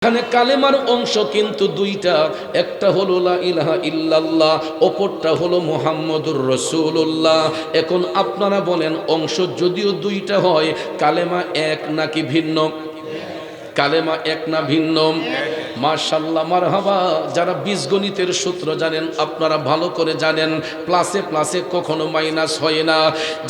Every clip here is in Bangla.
এখানে কালেমার অংশ কিন্তু দুইটা, একটা হলো লা ইলাহা ইল্লাল্লাহ, অপরটা হলো মুহাম্মদুর রাসূলুল্লাহ। এখন আপনারা বলেন, অংশ যদিও দুইটা হয়, কালেমা এক নাকি ভিন্ন? কালেমা এক না ভিন্ন? মাশাআল্লাহ, মারহাবা। যারা বীজগণিতের সূত্র জানেন আপনারা ভালো করে জানেন, প্লাসে প্লাসে কখনো মাইনাস হয় না।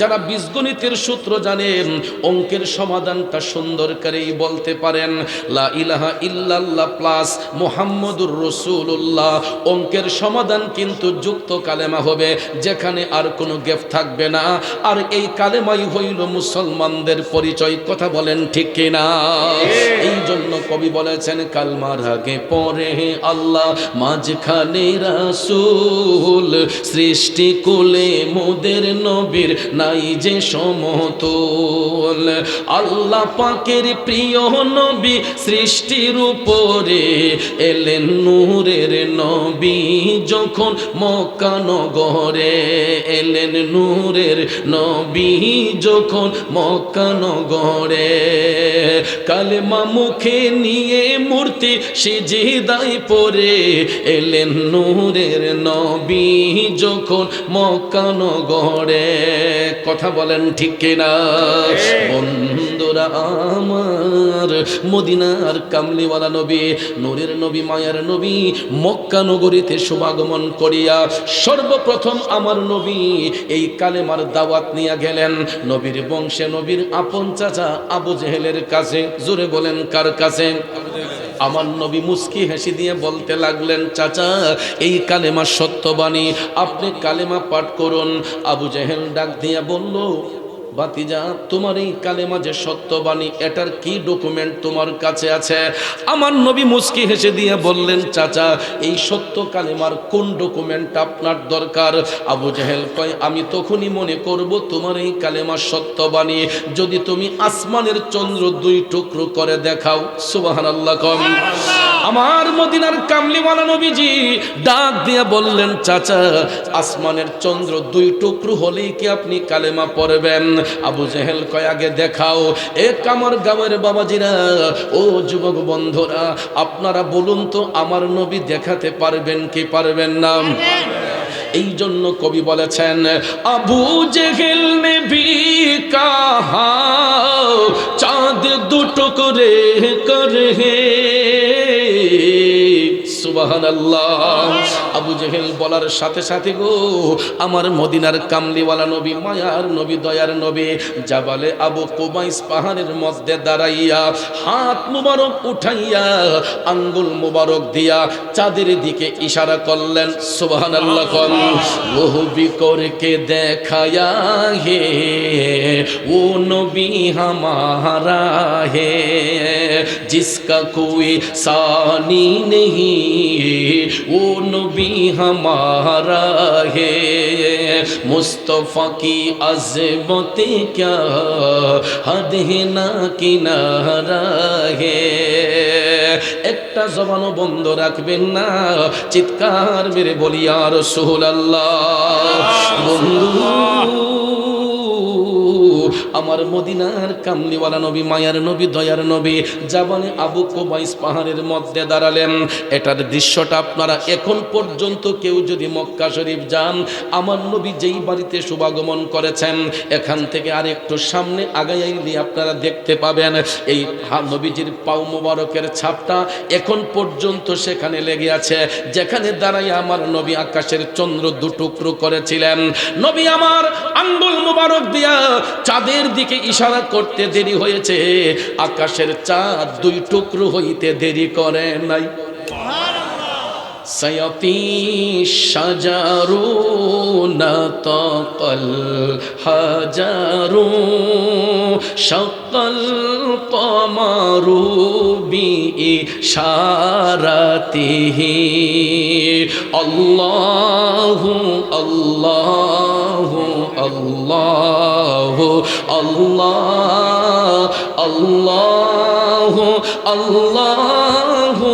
যারা বীজগণিতের সূত্র জানেন, অঙ্কের সমাধানটা সুন্দর করেই বলতে পারেন, লা ইলাহা ইল্লাল্লাহ প্লাস মুহাম্মদুর রাসূলুল্লাহ, অঙ্কের সমাধান কিন্তু যুক্ত কালেমা হবে, যেখানে আর কোনো গ্যাপ থাকবে না। আর এই কালেমাই হইল মুসলমানদের পরিচয়। কথা বলেন ঠিক কিনা? এই জন্য কবি বলেছেন, কালমার আগে পরে আল্লাহ, মাঝখানে রাসূল, সৃষ্টি কুলে মোদের নবীর নাই যে সমতুল। আল্লাহ পাকের প্রিয় নবী সৃষ্টির উপরে এলেন নূরের নবী, যখন মক্কা নগরে এলেন নূরের নবী, যখন মক্কা নগরে। কালেমা মুখে নিয়ে মূর্তি সিজদায় পড়ে এলেন নূরের নবী, যখন মক্কা নগরে। কথা বলেন ঠিক কিনা? বন্ধুরা আমার, মদিনার কামলিওয়ালা নবী, নূরের নবী, মায়ার নবী, মক্কা নগরীতে শুভাগমন করিয়া সর্বপ্রথম আমার নবী এই কালেমার দাওয়াত নিয়ে গেলেন নবীর বংশে, নবীর আপন চাচা আবু জেহেলের কাছে। জোরে বলেন, কার কাছে? আমার নবী মুস্কি হেসে দিয়ে বলতে লাগলেন, চাচা এই কালেমা সত্যবাণী, আপনি কালেমা পাঠ করুন। আবু জেহেল ডাক দিয়ে বলল, বাতিজা, তোমার এই কালেমা যে সত্যবাণী, এটার কি ডকুমেন্ট তোমার কাছে আছে? আমার নবী মুস্কি হেসে দিয়ে বললেন, চাচা এই সত্য কালেমার কোন ডকুমেন্ট আপনার দরকার? আবু জেহেল কয়, আমি তখনই মনে করব তোমার এই কালেমা সত্যবাণী যদি তুমি আসমানের চন্দ্র দুই টুকরো করে দেখাও। সুবহানাল্লাহ কম। আমার মদিনার কামলিওয়ালা নবীজি ডাক দিয়ে বললেন, চাচা আসমানের চন্দ্র দুই টুকরো হলেই কি আপনি কালেমা পড়বেন? আবু জেহেল কয়, আগে দেখাও। আমার গাঁয়ের বাবাজিরা, ও যুবক বন্ধুরা, আপনারা বলুন তো, আমার নবী দেখাতে পারবেন কি পারবেন না? এই জন্য কবি বলেছেন, আবু জেহেল ने भी कहा চাঁদ দুটো করে হে। সুবহানাল্লাহ। আবু জেহেল বলার সাথে সাথে গো, আমার মদিনার কামলিওয়ালা নবী, মায়ার নবী, দয়ার নবী জাবালে আবু কুবাইস পাহাড়ের মধ্যে দাঁড়াইয়া হাত মুবারক উঠাইয়া আঙ্গুল মুবারক দিয়া চাঁদের দিকে ইশারা করলেন। সুবহানাল্লাহ। কল ওহ বিকরকে দেখায়া হে ও নবী হামারা হে, जिसका कोई सानी नहीं वो नबी हमारा है, मुस्तफ़ा की अज़मत क्या हद है ना किनारा है। একটা জবানও বন্ধ রাখবেন না, চিৎকার মেরে বলি ইয়া রাসূলুল্লাহ। বন্ধু, আমার মদিনার কামলিওয়ালা নবী, মায়ার নবী, দয়ার নবী জাবানে আবু কুবাইস পাহাড়ের মধ্যে দাঁড়ালেন। এটার দৃশ্যটা আপনারা এখন পর্যন্ত কেউ যদি মক্কা শরীফ যান, আমার নবী যেই বাড়িতে শুভাগমন করেছেন, এখান থেকে আর একটু সামনে আগাইলে আপনারা দেখতে পাবেন এই নবীজির পাও মোবারকের ছাপটা এখন পর্যন্ত সেখানে লেগে আছে, যেখানে দাঁড়াইয়া আমার নবী আকাশের চন্দ্র দুটুকরো করেছিলেন। নবী আমার আঙ্গুল মোবারক দিয়া চাঁদের দিকে ইশারা করতে দেরি হয়েছে, আকাশের চাঁদ দুই টুকরো হইতে দেরি করে নাই। সয়তি শাজারু নাতাকাল হাজারু শাক্কাল কমারু বিইশারাতিহি, আল্লাহু আল্লাহু আল্লাহু আল্লাহ আল্লাহু আল্লাহু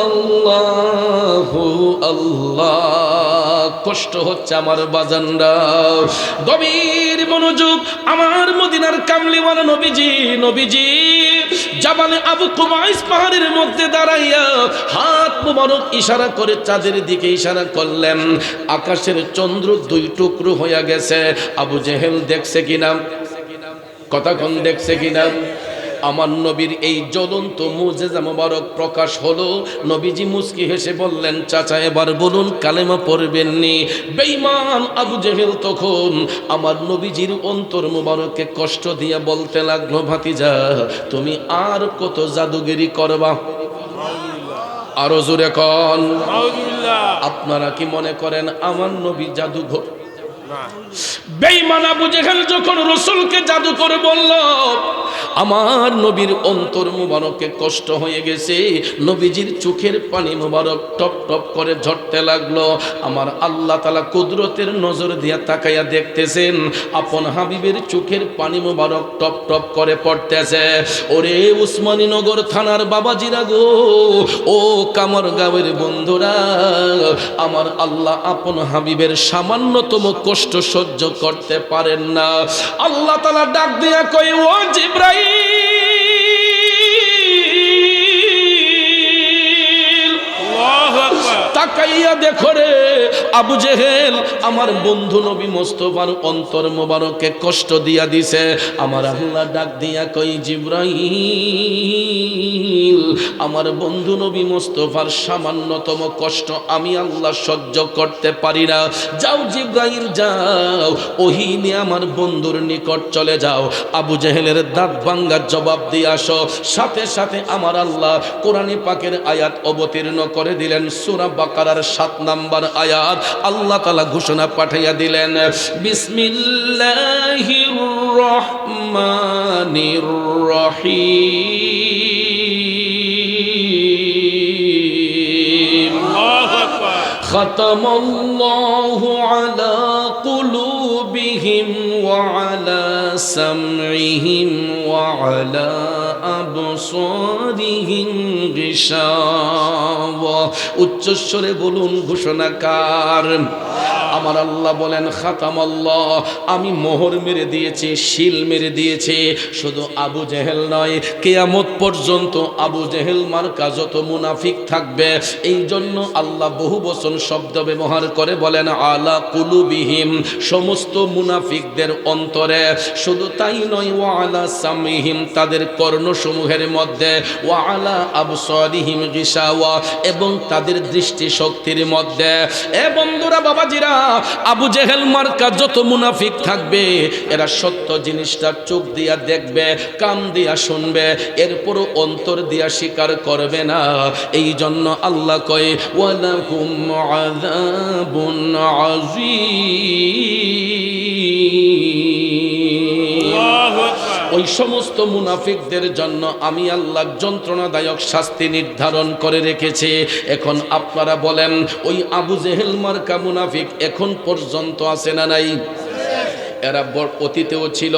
আল্লাহু আল্লাহ। কষ্ট হচ্ছে আমার বাজানরা। গভীর মনোযোগ, আমার মদিনার কামলিওয়ালা নবীজি জাবালে আবু কুবাইস পাহাড়ের মধ্যে দাঁড়াইয়া হাত মুবারক ইশারা করে চাঁদের দিকে ইশারা করলেন। আকাশের চন্দ্র দুই টুকরো হয়ে গেছে। আবু জেহেল দেখছে কিনা? কথা কোন দেখছে কিনা? আমার নবীর এই জ্বলন্ত মুজিজা মোবারক প্রকাশ হলো। নবীজি মুস্কি হেসে বললেন, চাচা এবার বলুন কালেমা পড়বেননি? বেঈমান আবু জেহেল তখন আমার নবীজির অন্তর মোবারককে কষ্ট দিয়ে বলতে লাগলো, ভাতিজা তুমি আর কত জাদুগিরি করবা? আরো জোরে কন। আপনারা কি মনে করেন আমার নবী জাদুঘর? বেঈমান আবু জেহেল যখন রাসূলকে জাদু করে বলল, আমার নবীর অন্তর মুবারকে কষ্ট হয়ে গেছে। নবীজির চোখের পানি মুবারক টপ টপ করে ঝরতে লাগলো। আমার আল্লাহ তাআলা কুদরতের নজর দিয়া তাকাইয়া দেখতেছেন, আপন হাবিবের চোখের পানি মুবারক টপ টপ করে পড়তেছে। ওরে উসমানীনগর থানার বাবাজিরা গো, ও কামরগাঁওয়ের বন্ধুরা, আমার আল্লাহ আপন হাবিবের সামান্যতম কষ্ট সহ্য করতে পারেন না। আল্লাহ তাআলা ডাক দিয়া কই, ও জিবরাইল, আল্লাহু আকবার, তাকাইয়া দেখো রে আবু জেহেল আমার বন্ধু নবী মুস্তাফার অন্তর মোবারকে কষ্ট দিয়া দিছে। আমার আল্লাহ ডাক দিয়া কই, জিবরাইল আমার বন্ধু নবী মুস্তাফার সামান্যতম কষ্ট আমি আল্লাহ সহ্য করতে পারি না। যাও জিবরাইল যাও, ওহী নিয়ে আমার বন্ধুর নিকট চলে যাও, আবু জেহেলের দাঁত ভাঙ্গার জবাব দিয়ে আসো। সাথে সাথে আমার আল্লাহ কোরআনে পাকের আয়াত অবতীর্ণ করে দিলেন, সূরা বাকারার 7 নম্বর আয়াত। আল্লাহ তাআলা ঘোষণা পাঠাইয়া দিলেন, বিসমিল্লাহির রহমানির রহিম, আল্লাহু আকবার, খাতামাল্লাহু আলা কুলুবিহিম ওয়া আলা সামইহিম ওয়া আলা আবসারিহিম গিশাওয়া। উচ্চস্বরে বলুন ঘোষণাকার। আমার আল্লাহ বলেন, খাতামাল্লাহ আমি মোহর মেরে দিয়েছি, শিল মেরে দিয়েছি। শুধু আবু জেহেল নয়, কিয়ামত পর্যন্ত আবু জেহেল মার্কা যত মুনাফিক থাকবে, এই জন্য আল্লাহ বহু বচন শব্দ ব্যবহার করে বলেন আলা কুলুবিহিম, সমস্ত মুনাফিকদের অন্তরে। শুধু তাই নয়, ওয়া আলা সামিহিম তাদের কর্ণসমূহের মধ্যে, ওয়া আলা আবসারিহিম গিশাওয়া এবং তাদের দৃষ্টি শক্তির মধ্যে। এ বন্ধুরা বাবাজিরা, আবু জেহেল মার্কা যত মুনাফিক থাকবে, এরা সত্য জিনিসটা চোখ দিয়া দেখবে, কান দিয়া শুনবে, এরপরও অন্তর দিয়া স্বীকার করবে না। এই জন্য আল্লাহ কয়, ওয়ালাহুম আযাবুন আযীম। ওই সমস্ত মুনাফিকদের জন্য আমি আল্লাহ যন্ত্রণাদায়ক শাস্তি নির্ধারণ করে রেখেছি। এখন আপনারা বলেন, ওই আবু জেহেল মার্কা মুনাফিক এখন পর্যন্ত আছে না নাই? এরা অতীতেও ছিল,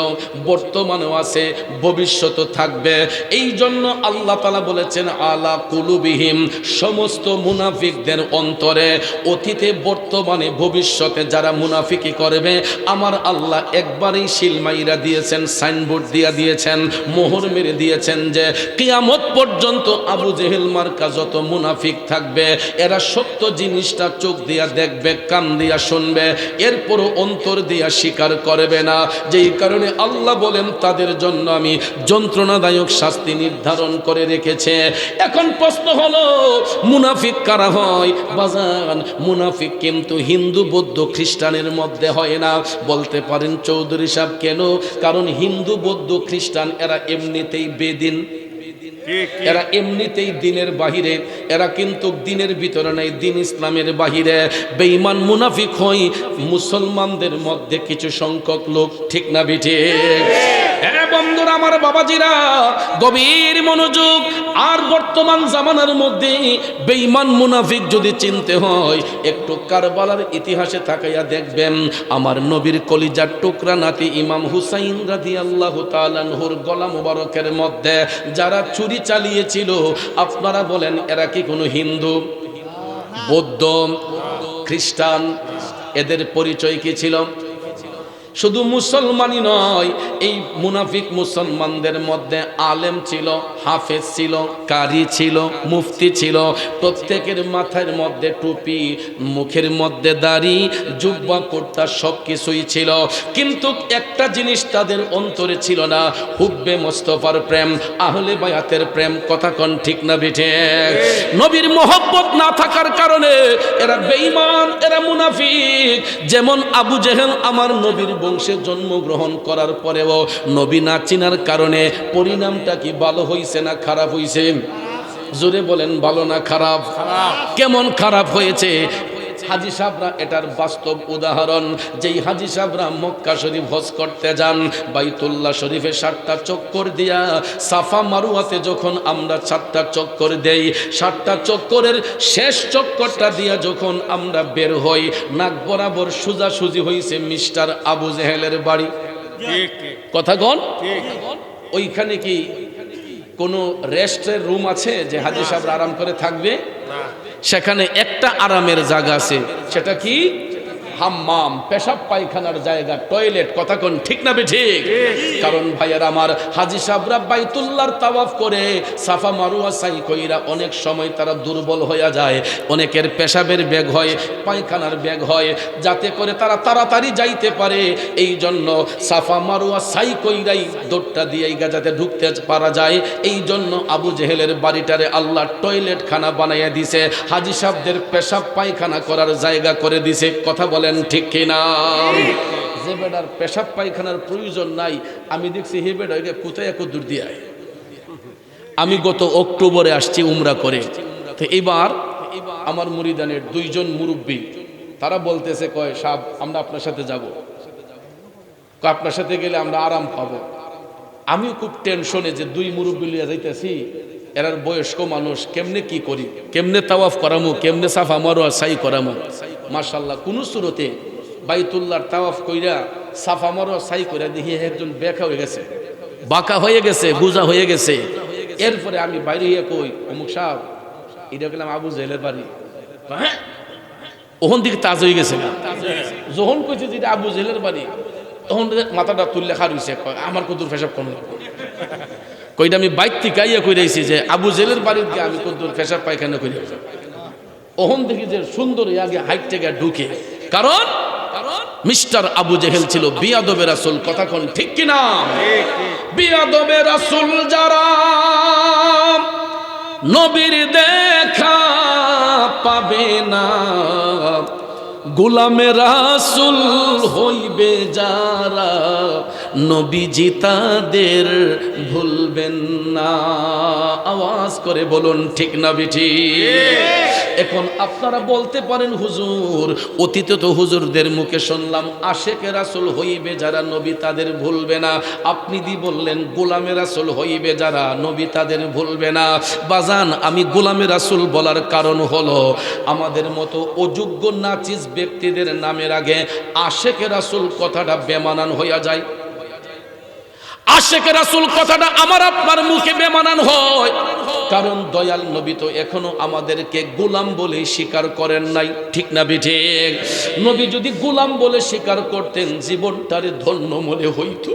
বর্তমানেও আছে, ভবিষ্যতে থাকবে। এই জন্য আল্লাহ তাআলা বলেছেন আলা কুলুবিহিম, সমস্ত মুনাফিকদের অন্তরে, অতীতে বর্তমানে ভবিষ্যতে যারা মুনাফিকি করবে, আমার আল্লাহ একবারেই শিলমাইরা দিয়েছেন, সাইনবোর্ড দিয়া দিয়েছেন, মোহর মেরে দিয়েছেন যে কিয়ামত পর্যন্ত আবু জেহেল মার্কা যত মুনাফিক থাকবে, এরা সত্য জিনিসটা চোখ দিয়া দেখবে, কান দিয়া শুনবে, এরপরও অন্তর দিয়া স্বীকার করবে না। যেই কারণে আল্লাহ বলেন তাদের জন্য আমি যন্ত্রণাদায়ক শাস্তি নির্ধারণ করে রেখেছে। এখন প্রশ্ন হলো, মুনাফিক কারা হয়? বাজান, মুনাফিক কিন্তু হিন্দু বৌদ্ধ খ্রিস্টানের মধ্যে হয় না। বলতে পারেন চৌধুরী সাহেব কেন? কারণ হিন্দু বৌদ্ধ খ্রিস্টান এরা এমনিতেই বেদিন, এরা এমনিতেই দিনের বাহিরে, এরা কিন্তু দিনের ভিতরে নাই, দিন ইসলামের বাহিরে। বেঈমান মুনাফিক হয় মুসলমানদের মধ্যে কিছু সংখ্যক লোক, ঠিক না বিঠিক? হ্যাঁ বন্ধুরা আমার, বাবাজিরা গভীর মনোযোগ। আর বর্তমান জামানার মধ্যে বেঈমান মুনাফিক যদি চিনতে হয়, একটু কারবালার ইতিহাসে তাকাইয়া দেখবেন। আমার নবীর কলিজার টুকরা নাতি ইমাম হুসাইন রাদিয়াল্লাহু তাআলা আনহুর গলা মুবারকের মধ্যে যারা চুরি চালিয়েছিল, আপনারা বলেন এরা কি কোনো হিন্দু, বৌদ্ধ, খ্রিস্টান? এদের পরিচয় কি ছিল? শুধু মুসলমানই নয়, এই মুনাফিক মুসলমানদের মধ্যে আলেম ছিল, হাফেজ ছিল, কারি ছিল, মুফতি ছিল। প্রত্যেকের মাথার মধ্যে টুপি, মুখের মধ্যে দাড়ি, জুব্বা কুর্তা সব কিছুই ছিল। কিন্তু একটা জিনিস তাদের অন্তরে ছিল না, হুব্বে মোস্তফার প্রেম, আহলে বায়াতের প্রেম। কথা কোন ঠিক না বেঠে? নবীর মোহব্বত না থাকার কারণে এরা বেঈমান, এরা মুনাফিক। যেমন আবু জেহেল আমার নবীর বংশে জন্মগ্রহণ করার পরেও নবী না চিনার কারণে পরিণামটা কি ভালো হয়েছে না খারাপ হয়েছে? জোরে বলেন, ভালো না খারাপ? কেমন খারাপ হয়েছে? হাজী সাহেবরা এটার বাস্তব উদাহরণ। যেই হাজী সাহেবরা মক্কা শরীফ হজ করতে যান, বাইতুল্লাহ শরীফে 7টা চক্কর দিয়া, সাফা মারুয়াতে যখন আমরা 7টা চক্কর দেই, 7টা চক্করের শেষ চক্করটা দিয়া যখন আমরা বের হই, নাক বরাবর সোজাসুজি হয়েছে মিস্টার আবু জেহেলের বাড়ি। কথা কোন? ওইখানে কি কোনো রেস্টের রুম আছে যে হাজী সাহেবরা আরাম করে থাকবে? সেখানে একটা আরামের জায়গা আছে, সেটা কি? হাম্মাম, পেশাব পায়খানার জায়গা, টয়লেট। কথা কোন ঠিক না ঠিক? কারণ ভাইয়ার আমার, হাজী সাহেবরা বাইতুল্লাহর তাওয়াফ করে সাফা মারুয়া সাই কইরা অনেক সময় তারা দুর্বল হয়ে যায়। অনেকের পেশাবের ব্যাগ হয়, পায়খানার ব্যাগ হয়, যাতে করে তারা তাড়াতাড়ি যাইতে পারে। এই জন্য সাফা মারুয়া সাই কইরাই দৌড়টা দিয়ে যাতে ঢুকতে পারা যায়। এই জন্য আবু জেহেলের বাড়িটারে আল্লাহ টয়লেট খানা বানাইয়া দিছে, হাজী সাহেবদের পেশাব পায়খানা করার জায়গা করে দিছে। কথা বলে ঠিক কিনা? যে বেটার পেশাব পায়খানার প্রয়োজন নাই, আমি দেখছি হে বেটা কোথায় দূর দিয়ে। আমি গত অক্টোবরে আসছি উমরা করে, তো এবার আমার মুরিদানের 2 জন মুরব্বী তারা বলতেছে, কয় সাহেব আমরা আপনার সাথে যাব, আপনার সাথে গেলে আমরা আরাম পাবো। আমিও খুব টেনশনে যে 2 মুরব্বী লিয়ে যাইতেছি, এরার বয়স্ক মানুষ, কেমনে কি করি, কেমনে তাওয়াফ করামু, কেমনে সাফা মারোয়া সাই করামু। মাশাআল্লাহ, কোন সুরতে বাইতুল্লাহর তাওয়াফ কইরা সাফা মারোয়া সাই কইরা দেখি একজন বেকা হয়ে গেছে, বাঁকা হয়ে গেছে, বুঝা হয়ে গেছে। এরপরে আমি বাইরে হয়ে কই, অমুক সাহেব এটা গেলাম আবু জেহেলের বাড়ি। হ্যাঁ, ওখান দিকে তাজ হয়ে গেছে না? যখন কইছে যে আবু জেহেলের বাড়ি, তখন মাথাটা তুললে খার হইছে, আমার কদুর পেশাব কোন কইটা আমি বাইক থেকে আইয়া কইরাইছি যে আবু জেহেলের বাড়ির গিয়ে আমি কদুর পেশাব পায়খানা করি। ওখান থেকে যে সুন্দর আগে হাইট থেকে ঢুকে, কারণ মিস্টার আবু জেহেল ছিল বিয়াদবে রাসূল। কথা কোন ঠিক কিনা? বিয়াদবে রাসূল যারা নবীর দেখা পাবে না, গোলামে রাসূল হইবে যারা, নবীজি তাদের ভুলবেন না। আওয়াজ করে বলুন ঠিক না বেঠি? এখন আপনারা বলতে পারেন, হুজুর অতীতে তো হুজুরদের মুখে শুনলাম আশেকে রাসূল হইবে যারা, নবী তাদের ভুলবে না। আপনি দি বললেন গোলামে রাসূল হইবে যারা, নবী তাদের ভুলবে না। বাজান, আমি গোলামে রাসূল বলার কারণ হলো আমাদের মতো অযোগ্য নাচিস ব্যক্তিদের নামের আগে আশেকে রাসূল কথাটা বেমানান হইয়া যায়। আশেকে রাসূল কথাটা আমার আপনার মুখে বেমানান হয়, কারণ দয়াল নবী তো এখনো আমাদেরকে গোলাম বলে স্বীকার করেন নাই। ঠিক না বেঠিক? নবী যদি গোলাম বলে স্বীকার করতেন, জীবনটারে ধন্য মনে হইতো।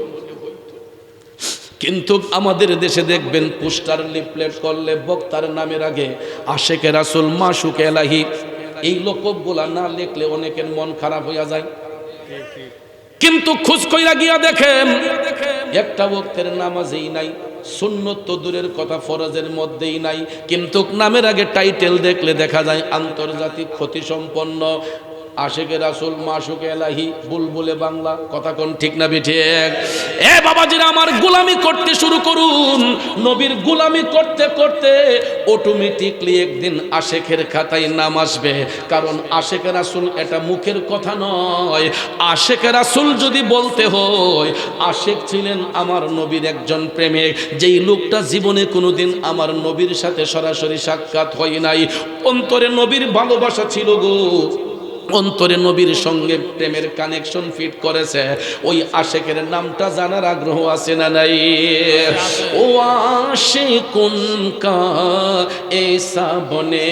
কিন্তু আমাদের দেশে দেখবেন পোস্টার লিফলেট করলে বক্তার নামের আগে আশেকে রাসূল, মাশুকে এলাহি, এই লকবগুলা না লিখলে অনেকের মন খারাপ হইয়া যায়। কিন্তু খোঁজ কইরা গিয়া দেখেন একটা ওয়াক্তের নামাজেই নাই, সুন্নত তো দূরের কথা ফরজের মধ্যেই নাই, কিন্তু নামের আগে টাইটেল দেখলে দেখা যায় আন্তর্জাতিক খ্যাতি সম্পন্ন আশেকে রাসূল, মাশুকে এলাহি, বুলবুলে বাংলা। কথা কোন ঠিক না বেঠিক? এ বাবাজিরা আমার, গোলামি করতে শুরু করুন। নবীর গোলামি করতে করতে অটোমেটিকলি একদিন আশেকের খাতায় নাম আসবে। কারণ আশেকে রাসূল এটা মুখের কথা নয়। আশেকে রাসূল যদি বলতে হয়, আশেক ছিলেন আমার নবীর একজন প্রেমিক, যেই লোকটা জীবনে কোনোদিন আমার নবীর সাথে সরাসরি সাক্ষাৎ হয় নাই, অন্তরে নবীর ভালোবাসা ছিল গো। অন্তরে নবীর সঙ্গে প্রেমের কানেকশন ফিট করেছে, ওই আশেকের নামটা জানার আগ্রহ আছে না নাই? ও আশিকুন কা এসা বনে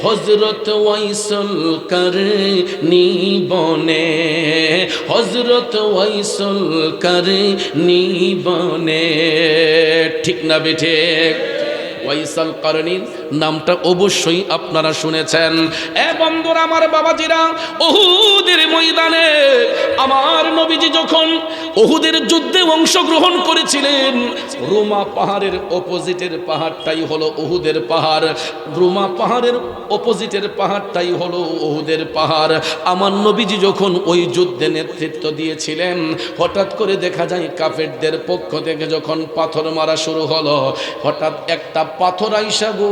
হযরত ওয়াইসুল করনি বনে, হযরত ওয়াইসুল করনি বনে। ঠিক না বেঠিক? ওয়াইসাল কারনীর নামটা অবশ্যই আপনারা শুনেছেন। এ বন্ধুরা আমার, বাবাজিরা, উহুদের ময়দানে আমার নবীজি যখন উহুদের যুদ্ধে অংশগ্রহণ করেছিলেন, রুমা পাহাড়ের অপোজিটের পাহাড়টাই হলো উহুদের পাহাড়, রুমা পাহাড়ের অপোজিটের পাহাড়টাই হলো উহুদের পাহাড়। আমার নবীজি যখন ওই যুদ্ধে নেতৃত্ব দিয়েছিলেন, হঠাৎ করে দেখা যায় কাফেরদের পক্ষ থেকে যখন পাথর মারা শুরু হলো, হঠাৎ একটা পাথর আইসা গো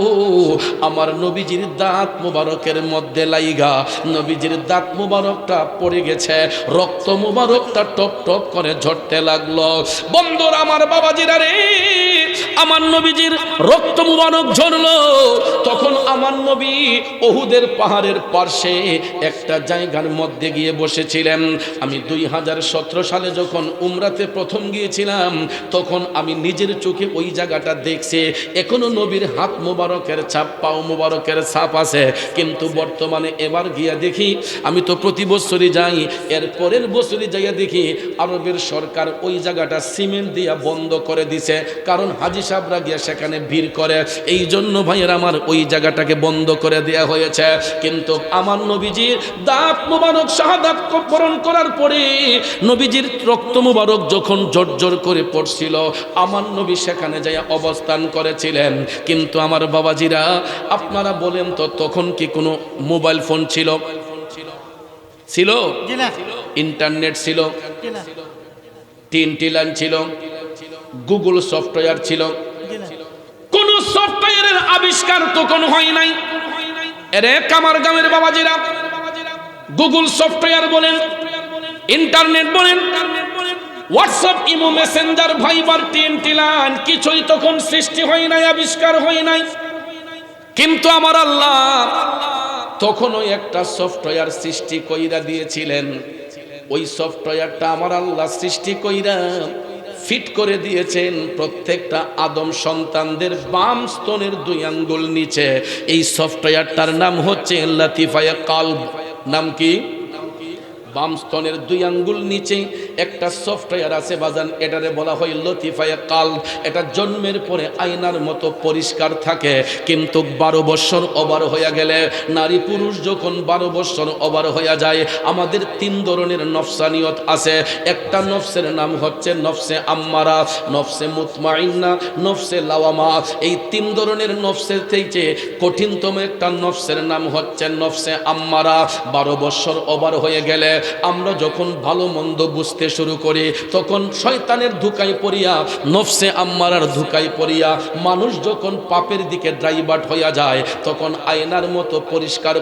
আমার নবীজির দাঁত মুবারকের মধ্যে লাইগা নবীজির দাঁত মুবারকটা পড়ে গেছে, রক্ত মুবারকটা টপ টপ করে ঝরতে লাগলো। বন্ধুরা আমার, বাবাজিরা রে, আমার নবীজির রক্ত মুবারক ঝরলো। তখন আমার নবী উহুদের পাহাড়ের পাশে একটা জায়গার মধ্যে গিয়ে বসেছিলেন। আমি 2017 সালে যখন উমরাতে প্রথম গিয়েছিলাম, তখন আমি নিজের চোখে ওই জায়গাটা দেখছি। এখনো নবীর হাত মোবারকের ছাপ, পাও মোবারকের ছাপ আছে, কিন্তু বর্তমানে এবার গিয়া দেখি, আমি তো প্রতি বছরই যাই, এর পরের বছরই যাইয়া দেখি আরবের সরকার ওই জায়গাটা সিমেন্ট দিয়া বন্ধ করে দিছে, কারণ হাজি সাহেবরা গিয়া সেখানে ভিড় করে, এই জন্য ভাইয়ের আমার ওই জায়গাটাকে বন্ধ করে দেয়া হয়েছে। কিন্তু আমার নবীজির দাঁত মুবারক শাহাদাত বরণ করার পরে নবীজির রক্ত মুবারক যখন জর্জর করে পড়ছিল, আমার নবী সেখানে যাইয়া অবস্থান করেছিলেন। কিন্তু আমার বাবাজিরা, আপনারা বলেন তো, তখন কি কোনো মোবাইল ফোন ছিল? ছিল? ইন্টারনেট ছিল? টিএনটি লাইন ছিল? গুগল সফটওয়্যার ছিল? কোন সফটওয়্যারের আবিষ্কার তখন হয় নাই। এরে কামার গ্রামের বাবাজিরা, গুগল সফটওয়্যার বলেন, ইন্টারনেট বলেন, WhatsApp, Imo, messenger, Viber, TNT line কিছুই তখন সৃষ্টি হয় নাই, আবিষ্কার হয় নাই। কিন্তু আমার আল্লাহ তখনও একটা সফটওয়্যার সৃষ্টি কইরা দিয়েছিলেন। ওই সফটওয়্যারটা আমার আল্লাহ সৃষ্টি কইরা ফিট করে দিয়েছেন প্রত্যেকটা আদম সন্তানদের বাম স্তনের 2 আঙ্গুল নিচে। এই সফটওয়্যারটার নাম হচ্ছে লাতিফায়ে কালব। নাম কি? বাম স্তনের 2 আঙ্গুল নিচে একটা সফটওয়্যার আছে বাজান, এটারে বলা হয় লতিফায়ে কালব। এটা জন্মের পরে আয়নার মতো পরিষ্কার থাকে, কিন্তু 12 বছর ওভার হয়ে গেলে, নারী পুরুষ যখন 12 বছর ওভার হয়ে যায়, আমাদের 3 ধরনের নফসানিয়ত আছে। একটা নফসের নাম হচ্ছে নফসে আম্মারা, নফসে মুতমাইন্না, নফসে লাওয়ামা। এই 3 ধরনের নফসের থেকে কঠিনতম একটা নফসের নাম হচ্ছে নফসে আম্মারা। 12 বছর ওভার হয়ে গেলে আমরা যখন ভালো মন্দ বুঝতে শুরু করি, তখন শয়তানের ধোঁকায় পড়িয়া, নফসে আম্মারার ধোঁকায় পড়িয়া মানুষ যখন পাপের দিকে ড্রাইভার্ট হইয়া যায়, তখন আয়নার মতো পরিষ্কার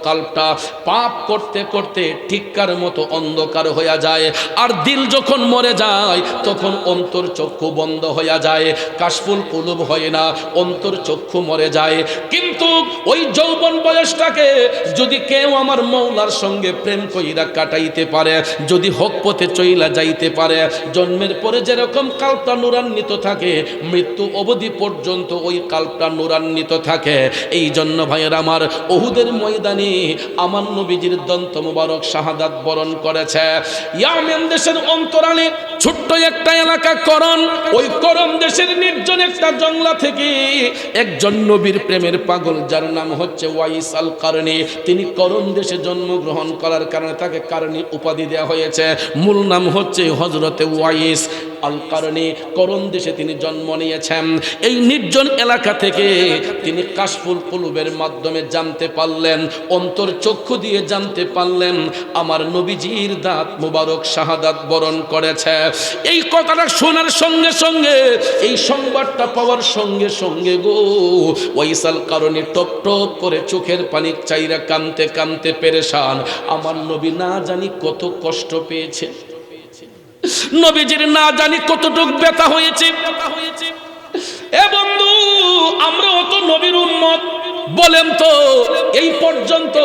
কাল্পটা পাপ করতে করতে ঠিককার মতো অন্ধকার হইয়া যায়। আর দিল যখন মরে যায়, তখন অন্তর চক্ষু বন্ধ হইয়া যায়, কাশফুল কুলুব হয় না, অন্তর চক্ষু মরে যায়। কিন্তু ওই যৌবন বয়সটাকে যদি কেউ আমার মৌলার সঙ্গে প্রেম কইরা কাটাইতে পারে, যদি হক পথে চইলা যাইতে পারে, জন্মের পরে যেরকম কাল্পটা নুরান্বিত থাকে, মৃত্যু অবধি পর্যন্ত ওই কাল্পটা নুরান্বিত থাকে। এই জন্য ভাইয়ের আমার, উহুদের ময়দানে আমার নবীজির দন্ত মুবারক শাহাদাত বরণ করেছে। ইয়ামেন দেশের অন্তরালে ছোট্ট একটা এলাকা করণ, ওই করণ দেশের নির্জন একটা জঙ্গলা থেকে একজন নবীর প্রেমের পাগল, যার নাম হচ্ছে ওয়াইস আল কারনী, তিনি করণ দেশে জন্মগ্রহণ করার কারণে তাকে কারণী উপাধি দেওয়া হয়েছে। মূল নাম হচ্ছে হযরতে ওয়াইস আল কারনী। করণ দেশে তিনি জন্ম নিয়েছেন। এই নির্জন এলাকা থেকে তিনি কাশফুল কুলুবের মাধ্যমে জানতে পারলেন, অন্তর চক্ষু দিয়ে জানতে পারলেন আমার নবীজির দাঁত মুবারক শাহাদাত বরণ করেছে। এই কথাটা শোনার সঙ্গে সঙ্গে, এই সংবাদটা পাওয়ার সঙ্গে সঙ্গে গো ওয়াইস আল কারনী টপ টপ করে চোখের পানি চাইরা কাঁদতে কাঁদতে পেরেশান। আমার নবী না জানি কত কষ্ট পেয়েছে, নবীজির না জানি কতটুক ব্যথা হয়েছে। এ বন্ধু, আমরাও তো নবীর উম্মত, বলেন তো এই পর্যন্ত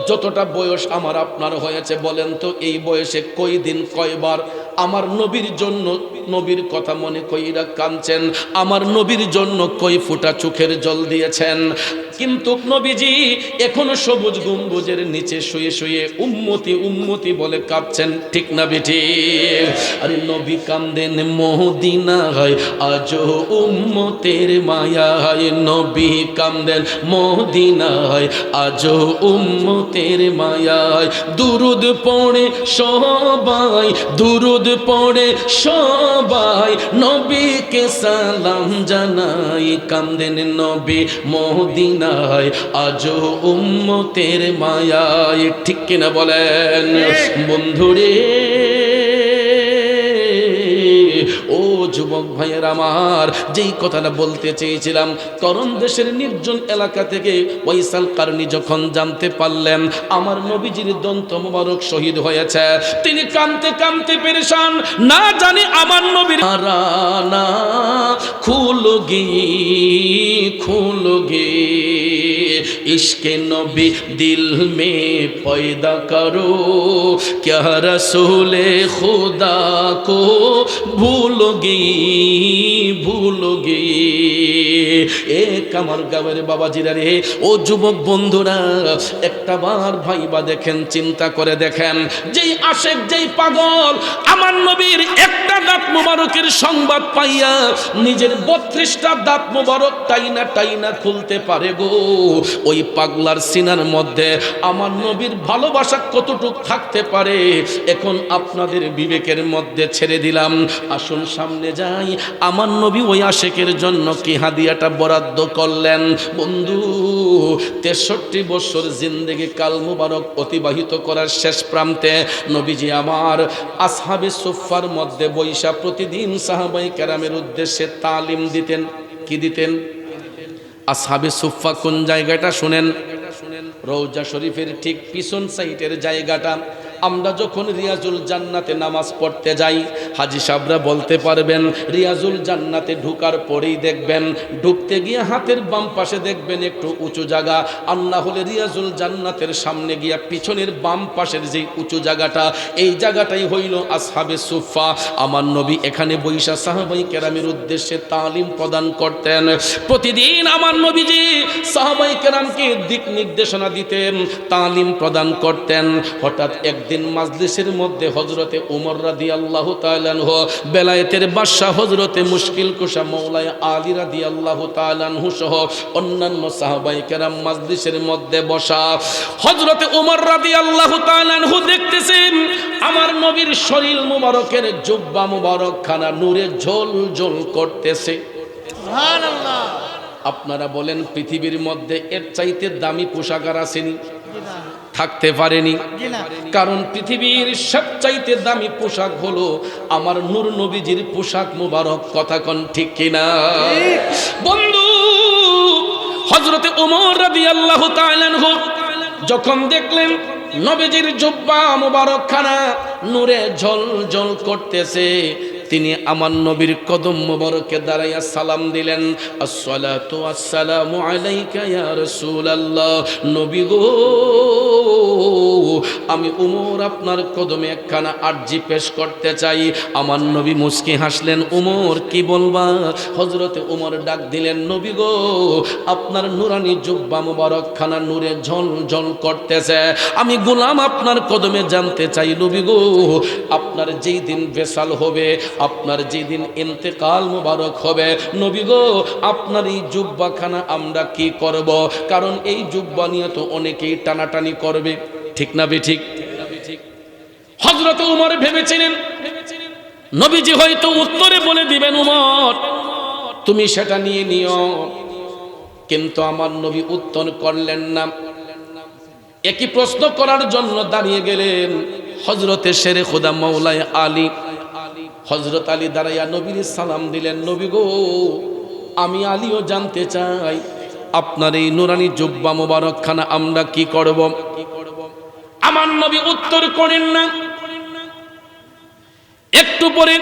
যতটা বয়স আমার আপনার হয়েছে বলেন তো এই বয়সে কই দিন কয়বার আমার নবীর জন্য নবীর কথা মনে কইরা কাঁদছেন, আমার নবীর জন্য কই ফুটা চোখের জল দিয়েছেন? কিন্তু নবীজি এখনো সবুজ গম্বুজের নিচে শুয়ে শুয়ে উম্মতি উম্মতি বলে কাঁদছেন, ঠিক না বেঠি? আরে নবী কান্দেন মদিনায় আজো উম্মতের মায়ায়, নবী কান্দেন মদিনায় আজো উম্মতের মায়ায়। দুরুদ পড়ে সবাই, দুরুদ পড়ে সবাই, নবীকে সালাম জানাই। কান্দেন নবী মদিনায় আজো উম্মতের মায়ায়, ঠিক কিনা বলেন বন্ধুরে? ও যুবক ভাইয়ের আমার, যেই কথাটা বলতে চেয়েছিলাম, করণ দেশের নির্জন এলাকা থেকে ওয়াইসাল কারনী যখন জানতে পারলেন আমার নবীজির দন্ত মোবারক শহীদ হয়েছে, তিনি কাঁদতে কাঁদতে পেরেশান, না জানি আমার নবীর না খুলোগি খুলোগি ইশকে নবী দিল মে পয়দা করো, क्या रसूले खुदा को भूलोगी भूलोगी। এক আমার গাঁয়ের বাবাজিরা রে, ও যুবক বন্ধুরা, একটা বার ভাইবা দেখেন, চিন্তা করে দেখেন, যেই আশেক যেই পাগল আমার নবীর একটা দাঁত মোবারকের সংবাদ পাইয়া নিজের 32টা দাঁত মোবারক টাইনা টাইনা খুলতে পারে গো, ওই পাগলার সিনার মধ্যে আমার নবীর ভালোবাসা কতটুক থাকতে পারে এখন আপনাদের বিবেকের মধ্যে ছেড়ে দিলাম। আসুন সামনে যাই, আমার নবী ওই আশেকের জন্য কি হাদিয়াটা বরাদ্দ করলেন। বন্ধু 63 বছর জিন্দেগি কাল মুবারক অতিবাহিত করার শেষ প্রান্তে নবীজি আমার আসহাবে সুফফার মধ্যে বৈশা প্রতিদিন সাহাবায়ে কেরামের উদ্দেশ্যে তালিম দিতেন। কি দিতেন? আসহাবে সুফফা কোন জায়গাটা শুনেন? রওজা শরীফের ঠিক পিছন সাইডের জায়গাটা। আমরা যখন রিয়াজুল জান্নাতে নামাজ পড়তে যাই, হাজী সাহেবরা বলতে পারবেন, রিয়াজুল জান্নাতে ঢুকার পরেই দেখবেন, ঢুকতে গিয়ে হাতের বাম পাশে দেখবেন একটু উঁচু জায়গা, আর না হলে রিয়াজুল জান্নাতের সামনে গিয়া পিছনের বাম পাশের যে উঁচু জায়গাটা, এই জায়গাটাই হইল আসহাবে সুফফা। আমার নবী এখানে বৈশা সাহাবায়ে কেরামের উদ্দেশ্যে তালিম প্রদান করতেন। প্রতিদিন আমার নবীজি সাহাবায়ে কেরামকে দিক নির্দেশনা দিতেন, তালিম প্রদান করতেন। হঠাৎ একদিন মাজলিসের মধ্যে হযরতে ওমর রাদিয়াল্লাহু তাআলা আনহু, বেলায়েতের বাদশা হযরতে মুশকিল কুশা মাওলানা আলী রাদিয়াল্লাহু তাআলা আনহু সহ অন্যান্য সাহাবায়ে কেরাম মাজলিসের মধ্যে বসা। হযরতে ওমর রাদিয়াল্লাহু তাআলা আনহু দেখতেছেন আমার নবীর শরীর মুবারকের জুব্বা মুবারক খানা নূরে ঝলঝল করতেছে। সুবহানাল্লাহ। আপনারা বলেন পৃথিবীর মধ্যে এর চাইতে দামি পোশাক আর আসেনি? থাকতে পারেনি। কারণ পৃথিবীর সবচাইতে দামি পোশাক হলো আমার নূর নবীজির পোশাক মুবারক। কথা কোন ঠিক কিনা বন্ধু? হযরতে ওমর রাদিয়াল্লাহু তাআলা আনহু যখন দেখলেন নবীজির জুব্বা মুবারক খানা নূরে ঝলঝল করতেছে, তিনি আমার নবীর কদম মুবারকে দাঁড়াইয়া সালাম দিলেন, আসসালাতু আসসালামু আলাইকা ইয়া রাসূলুল্লাহ। নবী গো, আমি ওমর আপনার কদমে একখানা আরজি পেশ করতে চাই। আমার নবী মুস্কি হাসলেন, ওমর কি বলবা? হযরতে ওমর ডাক দিলেন, নবী গো, আপনার নুরানি জুব্বা মুবারক খানা নূরে ঝলঝল করতেছে, আমি গোলাম আপনার কদমে জানতে চাই নবী গো, আপনার যেই দিন বেসাল হবে, আপনার যেদিন ইন্তেকাল মুবারক হবে, নবী গো, আপনার এই জুব্বাখানা আমরা কি করব? কারণ এই জুব্বা নিয়ে তো অনেকেই টানাটানি করবে, ঠিক না বেঠিক? হযরত ওমর ভেবেছিলেন নবীজি হয়তো উত্তরে বলে দিবেন, ওমর তুমি সেটা নিয়ে নিও, কিন্তু আমার নবী উত্তর করলেন না। একই প্রশ্ন করার জন্য দাঁড়িয়ে গেলেন হযরতে শেরে খোদা মাওলানা আলী। হযরত আলী দাঁড়াইয়া নবীর সালাম দিলেন, নবী গো, আমি আলীও জানতে চাই আপনার এই নুরানি জুব্বা মুবারক খানা আমরা কি করব? আমার নবী উত্তর করেন না। একটু পরে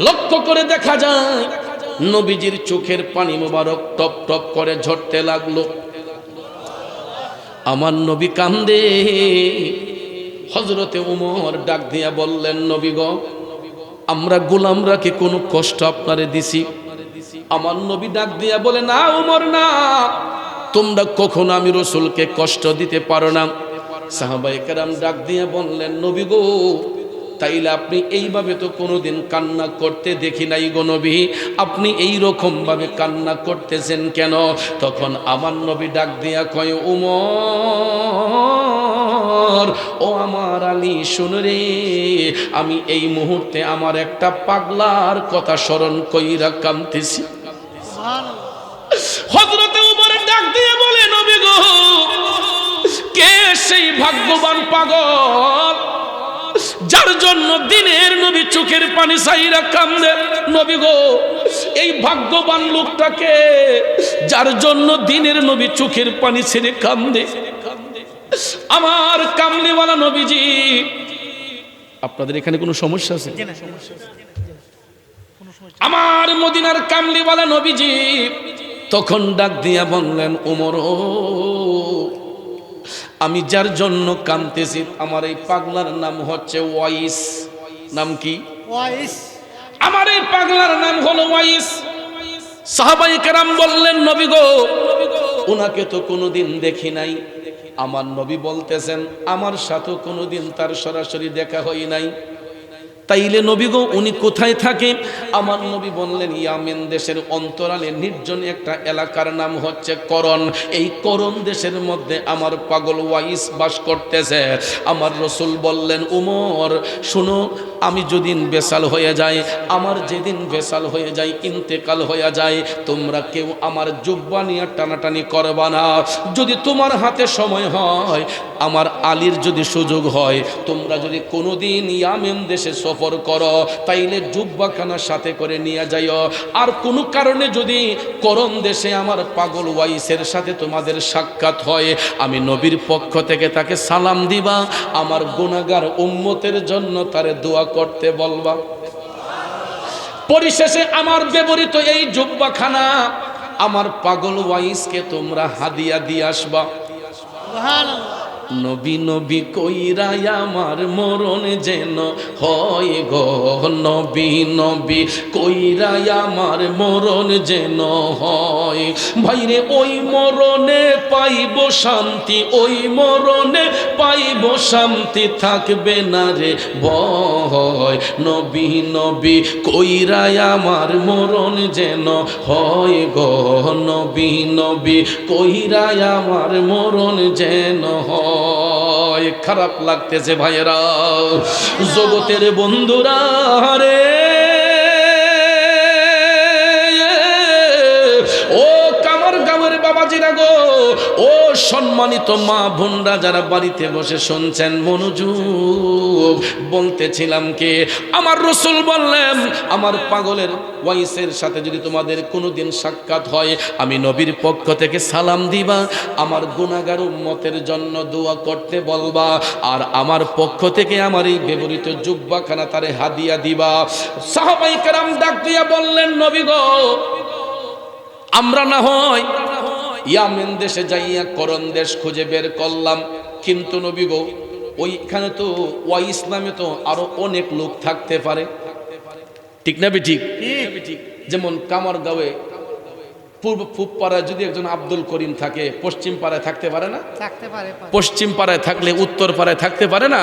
লক্ষ্য করে দেখা যায় নবীজির চোখের পানি মুবারক টপ টপ করে ঝরতে লাগলো। আমার নবী কান্দে। হযরতে ওমর ডাক দিয়া বললেন, নবী গো, আমরা গোলামরা কি কোনো কষ্ট আপনারে দিছি? আমার নবী ডাক দিয়া বলে, না ওমর না, তোমরা কখনো আমি রাসূলকে কষ্ট দিতে পারো না। সাহাবায়ে কেরাম ডাক দিয়া বললেন, নবী গো, তাইলে আপনি এইভাবে তো কোনোদিন কান্না করতে দেখি নাই গো নবী, আপনি এই রকম ভাবে কান্না করতেছেন কেন? তখন আমার নবী ডাক দিয়া কয়, ওমর, ও আমার আলী, শুনো রে, আমি এই মুহূর্তে আমার একটা পাগলার কথা স্মরণ কইরা কাঁদতেছি। হযরতে ওমর ডাক দিয়ে বলে, নবী গো, কে সেই ভাগ্যবান পাগল যার জন্য দিনের নবী চোখের পানি ছাইরা কান্দে? নবী গো, এই ভাগ্যবান লোকটাকে যার জন্য দিনের নবী চোখের পানি ছেড়ে কান্দে? আমার কামলিওয়ালা নবীজি। আপনাদের এখানে কোনো সমস্যা আছে? আমার মদিনার কামলিওয়ালা নবীজি তখন ডাক দিয়া বললেন, ওমর, আমি যার জন্য কাঁদতেছি আমার এই পাগলার নাম হচ্ছে ওয়াইস। নাম কি? ওয়াইস। আমার এই পাগলার নাম হলো ওয়াইস। সাহাবায়ে কেরাম বললেন, নবী গো, ওনাকে তো কোনোদিন দেখি নাই। আমার নবী বলতেছেন, আমার সাথে কোনোদিন তার সরাসরি দেখা হয় নাই। তাইলে নবী গো, উনি কোথায় থাকে? আমার নবী বললেন, ইয়ামেন দেশের অন্তরালে নির্জন একটা এলাকার নাম হচ্ছে করন। এই করন দেশের মধ্যে আমার পাগল ওয়াইস বাস করতেছে। আমার রাসূল বললেন, উমর শুনো, আমি যেদিন বেসাল হয়ে যাই, আমার যেদিন বেসাল হয়ে যায়, ইন্তেকাল হয়ে যায়, তোমরা কেউ আমার জুব্বা নিয়ে টানাটানি করবা না। যদি তোমার হাতে সময় হয়, আমার আলীর যদি সুযোগ হয়, তোমরা যদি কোনোদিন ইয়ামেন দেশে সফর করো, তাইলে জুব্বাখানা সাথে করে নিয়ে যাইও। আর কোনো কারণে যদি করন দেশে আমার পাগল ওয়াইসের সাথে তোমাদের সাক্ষাৎ হয়, আমি নবীর পক্ষ থেকে তাকে সালাম দিবা, আমার গুনাহগার উম্মতের জন্য তারে দোয়া করতে বলবা। পরিশেষে আমার ব্যবহৃত এই জুব্বাখানা আমার পাগল ওয়াইসকে তোমরা হাদিয়া দিয়ে আসবা। সুবহানাল্লাহ। নবী নবী কইরা আমার মরণ যেন হয় গো, নবী নবী কইরা আমার মরণ যেন হয়। ভাইরে, ওই মরণে পাইব শান্তি, ওই মরণে পাইব শান্তি, থাকবে না রে ভয়। নবী নবী কইরা আমার মরণ যেন হয় গো, নবী নবী কইরা আমার মরণ যেন হয়। খারাপ লাগতেছে ভাইয়েরা, জগতের বন্ধুরা রে, ও কামার গামের বাবাজিরা গো, ও সম্মানিত মা বোনরা যারা বাড়িতে বসে শুনছেন, মনোযোগ। বলতেছিলাম কি, আমার রাসূল বললেন, আমার পাগলের ওয়াইসের সাথে যদি তোমাদের কোনোদিন সাক্ষাৎ হয়, আমি নবীর পক্ষ থেকে সালাম দিবা, আমার গুনাহগার উম্মতের জন্য দোয়া করতে বলবা, আর আমার পক্ষ থেকে আমার এই ব্যবহৃত জুব্বাখানা তারে হাদিয়া দিবা। সাহাবায়ে কেরাম ডাক দিয়া বললেন, নবী গো, আমরা না হয় ইয়ামেন দেশে যাইয়া করন দেশ খুঁজে বের করলাম, কিন্তু নবী গো, ওইখানে তো ওয়াইস নামে তো আরো অনেক লোক থাকতে পারে, ঠিক না? ঠিক। যেমন কামারগাঁওয়ে পূব পাড়ায় যদি একজন আব্দুল করিম থাকে, পশ্চিম পাড়ায় থাকতে পারে না? থাকতে পারে। পশ্চিম পাড়ায় থাকলে উত্তর পাড়ায় থাকতে পারে না?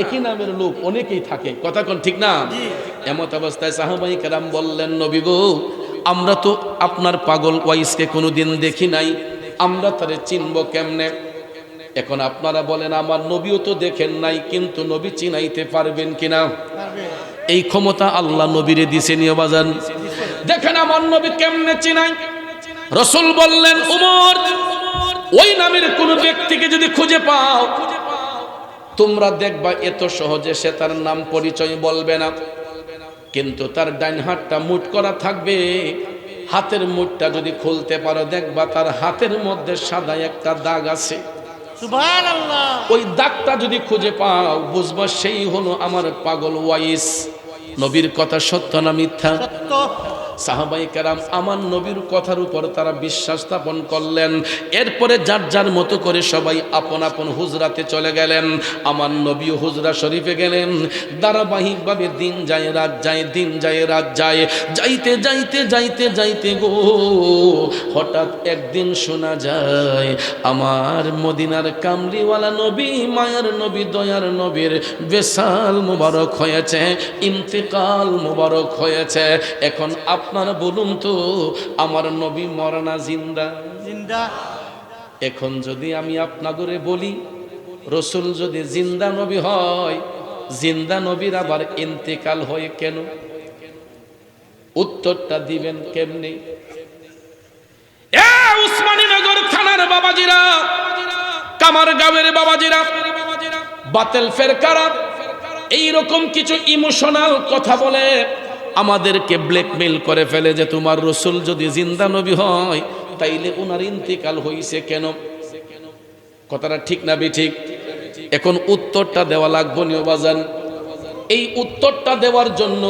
একই নামের লোক অনেকেই থাকে, কথা কোন ঠিক না? এমত অবস্থায় সাহাবায়ে কেরাম বললেন, নবী গো, আমরা তো আপনার পাগল ওয়াইসকে কোনোদিন দেখি নাই, আমরা তারে চিনব কেমনে? এখন আপনারা বলেন, আমার নবীও তো দেখেন নাই, কিন্তু নবী চিনাইতে পারবেন কিনা? এই ক্ষমতা আল্লাহ নবীরে দিছে নিয়ে বাজান। দেখেন আমার নবী কেমনে চিনাই। রাসূল বললেন, উমর, ওই নামের কোন ব্যক্তিকে যদি খুঁজে পাও, তোমরা দেখবা এত সহজে সে তার নাম পরিচয় বলবে না, কিন্তু তার ডাইন হাতটা মুঠ করা থাকবে। হাতের মুঠটা যদি খুলতে পারো, দেখবা তার হাতের মধ্যে সাদা একটা দাগ আছে। সুবহানাল্লাহ। ওই দাগটা যদি খুঁজে পাও, বুঝবা সেই হলো আমার পাগল ওয়াইস। নবীর কথা সত্য না মিথ্যা? সত্য। সাহাবায়ে কেরাম আমার নবীর কথার উপর তারা বিশ্বাস স্থাপন করলেন। এরপরে যার যার মতো করে সবাই আপন আপন হুজরাতে চলে গেলেন। আমার নবীও হুজরা শরীফে গেলেন। ধারাবাহিকভাবে দিন যায় রাত যায়, দিন যায় রাত যায়, যাইতে যাইতে যাইতে যাইতে গো হঠাৎ একদিন শোনা যায় আমার মদিনার কামলিওয়ালা নবী, মায়ার নবী, দয়ার নবীর বেসাল মুবারক হয়েছে, ইন্তেকাল মুবারক হয়েছে। এখন আপনারা বলুন তো আমার নবী মরনা জিন্দা? জিন্দা। এখন যদি আমি আপনাদের বলি রসুল যদি জিন্দা নবী হয়, জিন্দা নবীর আবার ইন্তেকাল হয় কেন? উত্তরটা দিবেন কেমনে? উসমানীনগর থানার বাবাজিরা, কামারগাঁওয়ের বাবাজিরা, বাতিল ফেরকারা এইরকম কিছু ইমোশনাল কথা বলে আমাদেরকে ব্ল্যাকমেইল করে ফেলে যে তোমার রসুল যদি জিন্দা নবী হয় তাইলে উনার ইন্তেকাল হইছে কেন? কথাটা ঠিক না বেঠিক? এখন উত্তরটা দেওয়া লাগবে নিও বাজান। এই উত্তরটা দেওয়ার জন্য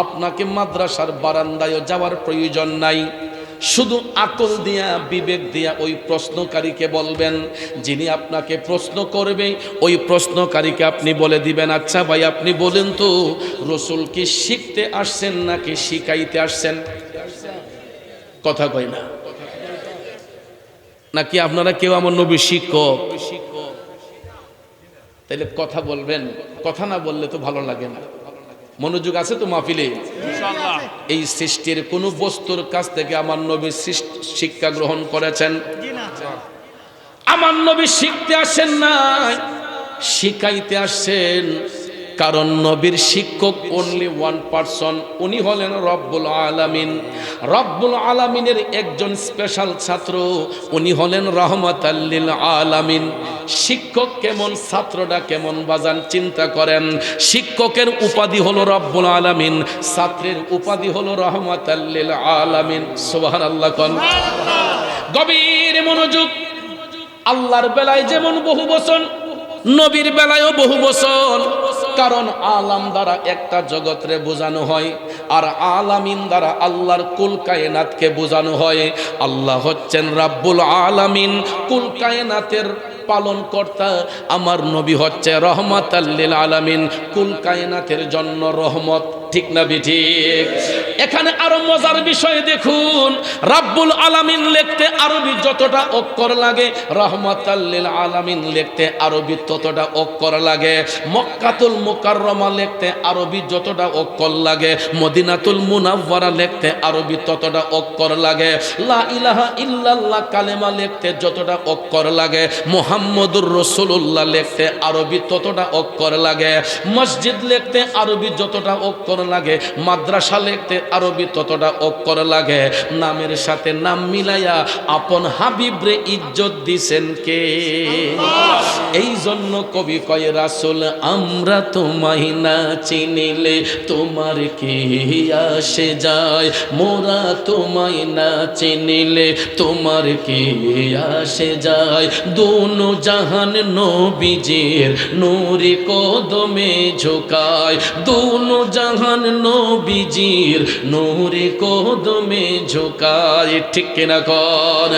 আপনাকে মাদ্রাসার বারান্দায় যাওয়ার প্রয়োজন নাই। শুধু আকল দিয়া, বিবেক দিয়া ওই প্রশ্নকারীকে বলবেন, যিনি আপনাকে প্রশ্ন করবে ওই প্রশ্নকারীকে আপনি বলে দিবেন, আচ্ছা ভাই আপনি বলেন তো রসুল কি শিখতে আসছেন নাকি শিখাইতে আসছেন? কথা কয় না। নাকি আপনারা কেউ আমার নবী শিক্ষক? তাইলে কথা বলবেন, কথা না বললে তো ভালো লাগে না। মনোযোগ আছে তো মাহফিলে? ইনশাআল্লাহ। এই সৃষ্টির কোন বস্তুর কাছ থেকে আমার নবী শিক্ষা গ্রহণ করেছেন? জি না। আমার নবী শিখতে আসেন না, শিখাইতে আসছেন। কারণ নবীর শিক্ষক অনলি ওয়ান পারসন, উনি হলেন রব্বুল আলামিন। রব্বুল আলামিনের একজন স্পেশাল ছাত্র, উনি হলেন রাহমাতাল লিল আলামিন। শিক্ষক কেমন, ছাত্রটা কেমন বাজান চিন্তা করেন। শিক্ষকের উপাধি হলো রব্বুল আলামিন, ছাত্রের উপাধি হলো রাহমাতাল লিল আলামিন। সুবহানাল্লাহ কোন। গভীর মনোযোগ। আল্লাহর বেলায় যেমন বহু বচন, নবীর বেলায়ও বহু বচন। কারণ আলাম দ্বারা একটা জগৎরে বোঝানো হয়, আর আলামিন দ্বারা আল্লাহর কুল কায়নাতকে বোঝানো হয়। আল্লাহ হচ্ছেন রাব্বুল আলামিন, কুল কায়নাতের পালন কর্তা। আমার নবী হচ্ছে রহমাতাল লিল আলামিন, কুল কায়নাতের জন্য রহমত। ঠিক না বিঠিক? এখানে আরো মজার বিষয় দেখুন, রাব্বুল আলামিন লিখতে আরবি যতটা অক্ষর লাগে, রহমাতাল লিল আলামিন লিখতে আরবি ততটা অক্ষর লাগে। মক্কাতুল মুকাররমা লিখতে আরবি যতটা অক্ষর লাগে, মদিনাতুল মুনাওয়ারা লিখতে আরবি ততটা অক্ষর লাগে। লা ইলাহা ইল্লাল্লাহ কালেমা লিখতে যতটা অক্ষর লাগে, মুহাম্মদুর রাসূলুল্লাহ লিখতে আরবি ততটা অক্ষর লাগে। মসজিদ লিখতে আরবি যতটা অক্ষর লাগে, মাদ্রাসা লিখতে আরবি ততটা অক্ষর লাগে। নামের সাথে নাম মিলাইয়া আপন হাবিবরে ইজ্জত দিছেন কে? এই জন্য কবি কয় রাসূল আমরা তোমায় না চিনিলে তোমার কি আসে যায়, মোরা তোমায় না চিনিলে তোমার কি আসে যায়। দোনো জাহান নবীজির নূরে কদমে ঝুকায়, দোনো জাহান নবীজির নূরে কদমে ঝুকায়। ঠিক কিনা কর?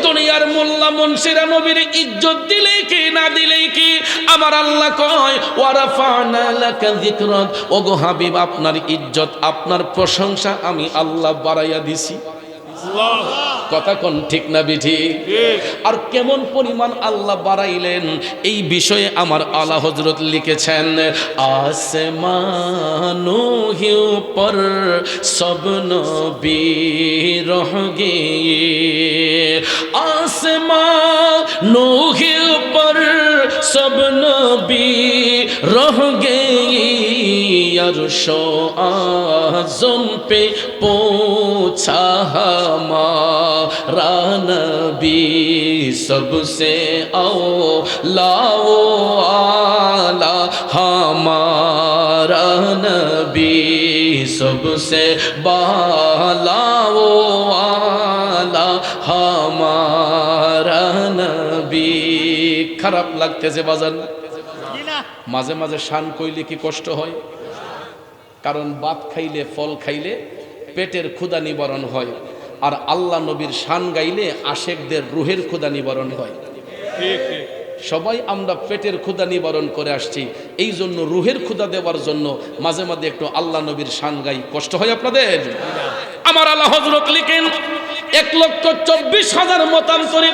দুনিয়ার মোল্লা মুন্সিরা নবীর ইজ্জত দিলে কি না দিলে কি? আমার আল্লাহ কয় ওয়ারাফানা লাকা যিকরাক, ওগো হাবিব আপনার ইজ্জত, আপনার প্রশংসা আমি আল্লাহ বাড়াইয়া দিছি। কথা কোন ঠিক না বিঠিক? আর কেমন পরিমাণ আল্লাহ বাড়াইলেন এই বিষয়ে আমার আলা হযরত লিখেছেন, আসমানো হি উপর সব নবী রহ গে, আসমানো হি উপর সব নবী রহ গে, अरशो आज़म पे पहुँचा हमारा नबी, सबसे औला आला हमारा नबी, सबसे बाला आला हमारा नबी। খারাপ লাগতেছে বাজান? মাঝে মাঝে শান কইলে কি কষ্ট হয়? কারণ ভাত খাইলে, ফল খাইলে পেটের ক্ষুধা নিবারণ হয়, আর আল্লাহ নবীর শান গাইলে আশেকদের রুহের ক্ষুধা নিবারণ হয়। সবাই আমরা পেটের ক্ষুধা নিবারণ করে আসছি, এই জন্য রুহের ক্ষুধা দেওয়ার জন্য মাঝে মাঝে একটু আল্লাহ নবীর শান গাই। কষ্ট হয় আপনাদের? আমার আল্লাহ হযরত লিখেন 1,24,000 মতান্তরে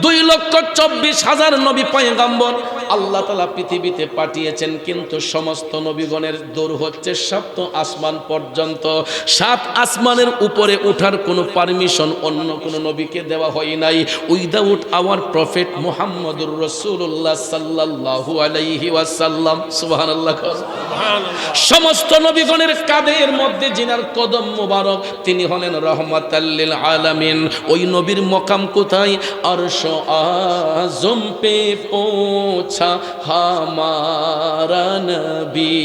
2,24,000 নবী পয়গাম্বর আল্লাহ তাআলা পৃথিবীতে পাঠিয়েছেন, কিন্তু সমস্ত নবীগণের দৌড় হচ্ছে 7 আসমান পর্যন্ত। 7 আসমানের উপরে ওঠার কোনো পারমিশন অন্য কোনো নবীকে দেওয়া হয় নাই, উইদাউট আওয়ার প্রফেট মুহাম্মদুর রাসূলুল্লাহ সাল্লাল্লাহু আলাইহি ওয়াসাল্লাম। সুবহানাল্লাহ। সমস্ত নবীগণের কাঁধের মধ্যে জিনার কদম মোবারক, তিনি হলেন রহমাতাল লিল আলামিন। ওই নবীর মকাম কোথায়? আরশ আযম পে পৌঁছা হামারা নবী।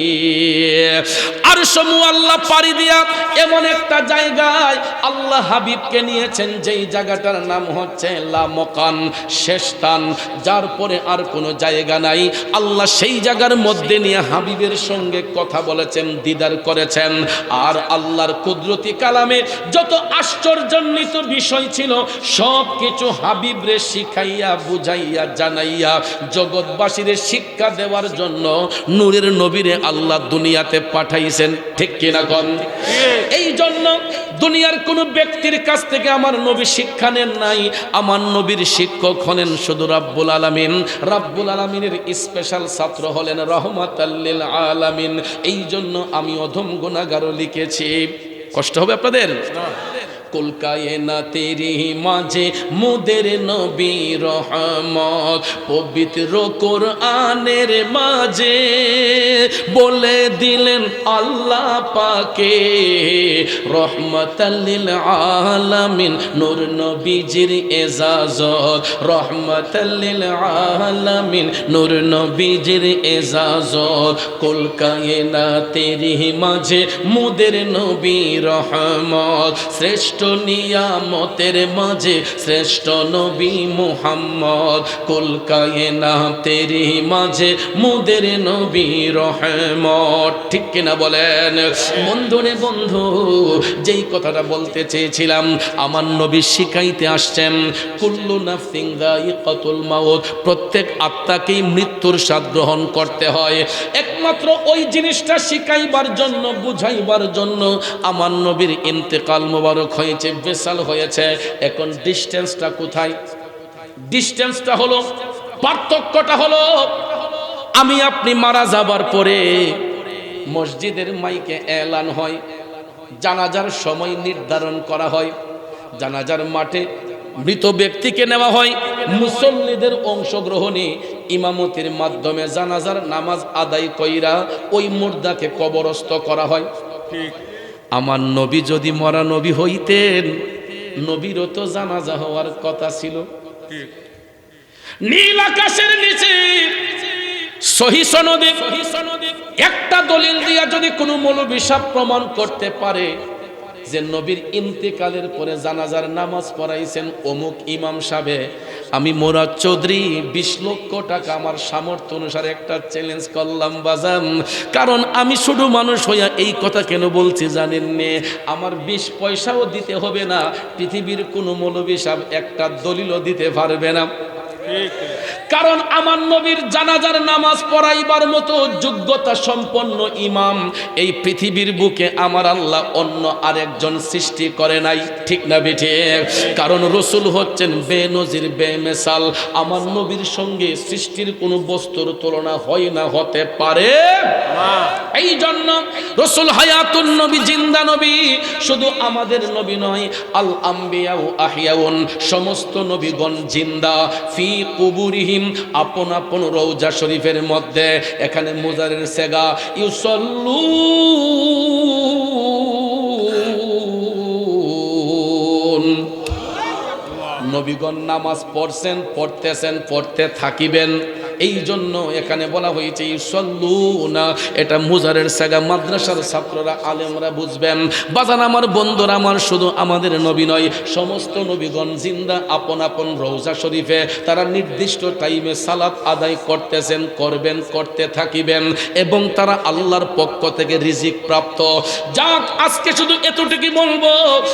আরশ মুআল্লা পাড়ি দিয়া এমন একটা জায়গায় আল্লাহ হাবিবকে নিয়েছেন, যেই জায়গাটার নাম হচ্ছে লামকান, শেষ স্থান, যার পরে আর কোনো জায়গা নাই। আল্লাহ সেই জায়গার মধ্যে নিয়ে হাবিবের সঙ্গে কথা বলেছেন, দিদার করেছেন। আর আল্লাহর কুদরতি কালামে যত আশ্চর্যান্বিত বিষয় ছিল সব কিছু হাবিবরে শিখাইয়া বুঝাইয়া জানাইয়া জগৎবাসীরে শিক্ষা দেওয়ার জন্য নূরের নবীরে আল্লাহ দুনিয়াতে পাঠাইছেন। ঠিক কিনা কোন? এই জন্য দুনিয়ার কোন ব্যক্তির কাছ থেকে আমার নবী শিক্ষা নেন নাই। আমার নবীর শিক্ষক হলেন শুধু রাব্বুল আলামিন। রাব্বুল আলামিনের স্পেশাল ছাত্র হলেন রহমাতাল লিল আলামিন। এই জন্য আমি অধম গুনাহগারও লিখেছি। কষ্ট হবে আপনাদের? কুল কায়নাতেরি মাঝে মোদের নবী রহমত, পবিত্র কোরআনের মাঝে বলে দিলেন আল্লাহ পাকে রহমাতাল লিল আলামিন। নূর নবীজির এজাজত, রহমাতাল লিল আলামিন, নূর নবীজির এজাজত। কুল কায়নাতেরি মাঝে মোদের নবী রহমত, শ্রেষ্ঠ নিয়ামতের মাঝে শ্রেষ্ঠ নবী মুহাম্মদ। কুল কায়নাতের মাঝে মোদের নবী রহমত। ঠিক কিনা বলেন? বন্ধুরে বন্ধু, যেই কথাটা বলতে চেয়েছিলাম, আমার নবী শিখাইতে আসছেন কুল্লু নাফসিন যায়িকাতুল মাউত, প্রত্যেক আত্মাকেই মৃত্যুর স্বাদ গ্রহণ করতে হয়। একমাত্র ওই জিনিসটা শিখাইবার জন্য, বুঝাইবার জন্য আমার নবীর ইন্তেকাল মোবারক হয়েছে, বেসাল হয়েছে। এখন ডিস্টেন্সটা কোথায়? ডিস্টেন্সটা হলো, পার্থক্যটা হলো, আমি আপনি মারা যাবার পরে মসজিদের মাইকে এলান হয়, জানাজার সময় নির্ধারণ করা হয়, জানাজার মাঠে মৃত ব্যক্তিকে নেওয়া হয়, মুসল্লিদের অংশগ্রহণে ইমামতির মাধ্যমে জানাজার নামাজ আদায় কইরা ওই মুর্দাকে কবরস্থ করা হয়। ঠিক। আমার নবী যদি মরা নবী হইতেন, নবীরও তো জানাজা হওয়ার কথা ছিল। নীল আকাশের নিচে সহি সনদে একটা দলিল দিয়া যদি কোনো মৌলবী সাহেব প্রমাণ করতে পারে যে নবীর ইন্তেকালের পরে জানাজার নামাজ পড়াইছেন অমুক ইমাম সাহেব, আমি মোরাদ চৌধুরী 20 লক্ষ টাকা আমার সামর্থ্য অনুসারে একটা চ্যালেঞ্জ করলাম বাজান। কারণ আমি শুধু মানুষ হইয়া এই কথা কেন বলছি জানেন নে? আমার 20 পয়সাও দিতে হবে না, পৃথিবীর কোনো মৌলবী সাহেব একটা দলিলও দিতে পারবে না। কারণ আমার নবীর জানাজার নামাজ পড়াইবার মতো যোগ্যতা সম্পন্ন ইমাম এই পৃথিবীর বুকে আমার আল্লাহ অন্য আরেকজন সৃষ্টি করে নাই। ঠিক না বেঠে? কারণ রসুল হচ্ছেন বেনজির বেমিসাল। আমার নবীর সঙ্গে সৃষ্টির কোনো বস্তুর তুলনা হয় না, হতে পারে না। এই জন্য রসুল হায়াতুন নবী, জিন্দা নবী। শুধু আমাদের নবী নয়, আল আম্বিয়াউ আহিয়াউন, সমস্ত নবীগণ জিন্দা ফি কুবুরিহিম, আপন আপন রওজা শরীফের মধ্যে। এখানে মুজারের সেগা ইউসাল্লুন। নবীগণ নামাজ পড়ছেন, পড়তেছেন, পড়তে থাকিবেন। এই জন্য এখানে বলা হয়েছে ইউসাল্লুনা, এটা মুজারের সাগা, মাদ্রাসার ছাত্ররা আলেমরা বুঝবেন। বাজান আমার বন্ধুরা আমার, শুধু আমাদের নবী নয়, সমস্ত নবীগণ জিন্দা আপন আপন রওজা শরীফে তারা নির্দিষ্ট টাইমে সালাত আদায় করতেছেন, করবেন, করতে থাকিবেন, এবং তারা আল্লাহর পক্ষ থেকে রিজিক প্রাপ্ত। যাক, আজকে শুধু এতটুকু বলবো,